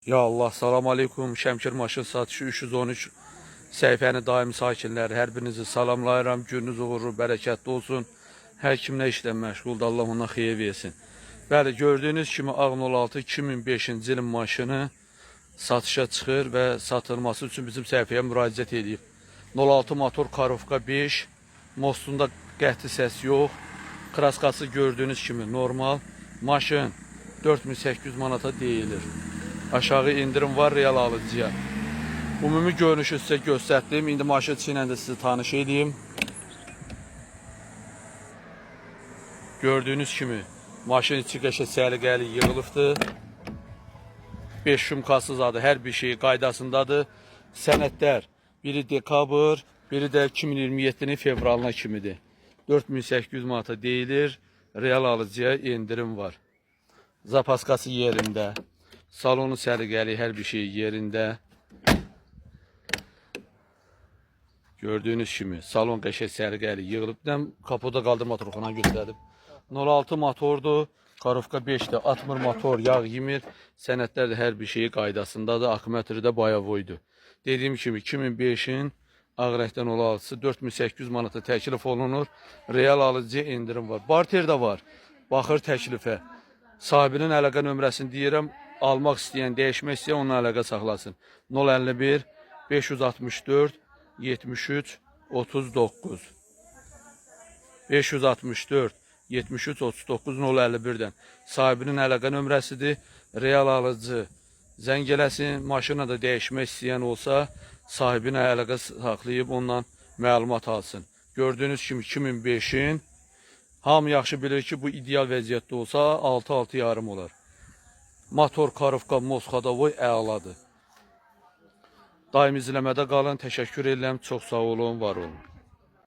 Ya Allah, salam aleykum. Şəmkir Maşın Satışı 313 səhifənin daimi sakinləri. Hər birinizi salamlayıram. Gününüz uğurlu, bərəkətli olsun. Hər kim nə işlə məşğuldur, Allah ona xeyir versin. Bəli, gördüyünüz kimi A06 2005-ci ilin maşını satışa çıxır və satılması üçün bizim səhifəyə müraciət edib. 06 motor Karovka 5, mostunda qəti səs yox. Kraskası gördüyünüz kimi normal. Maşın 4800 manata deyilir. Aşağı indirim var real alıcıya. Ümumi görünüşü sizə göstərdim. İndi maşın ilə də sizi tanış edeyim. Gördüyünüz kimi maşın içi qəşə səliqəli yığılıbdır. 5 şumkasız adı, hər bir şey qaydasındadır. Sənədlər biri dekabr, biri də 2027-nin fevralına kimidir. 4800 manata deyilir. Real alıcıya indirim var. Zapaskası yerində. Salonu səliqəli, hər bir şey yerində. Gördüyünüz kimi salon qəşəng səliqəli yığılıbdan kapoda qaldırma truxuna göstərdim. 06 motordur, Karovka 5-də, atmır motor, yağ yemir. Sənədlər də hər bir şey qaydasındadır. Akümetri də bayavoydur. Dediyim kimi 2005-in Ağrəkdən 16-sı 4800 manata təklif olunur. Real alıcıya indirim var. Barter də var. Baxır təklifə. Sahibinin əlaqə nömrəsini deyirəm. Almaq istəyən, dəyişmək istəyən onunla əlaqə saxlasın. 051 564 73 39 564 73 39 051-dən sahibinin əlaqə nömrəsidir. Real alıcı zəng eləsin. Maşını da dəyişmək istəyən olsa sahibinə əlaqə saxlayıb ondan məlumat alsın. Gördüyünüz kimi 2005-in hamı yaxşı bilir ki, bu ideal vəziyyətdə olsa 6-6 yarım olar. Motor Karovka Moskadavoy əladır. Daim izləmədə qalın. Təşəkkür edirəm. Çox sağ olun, var olun.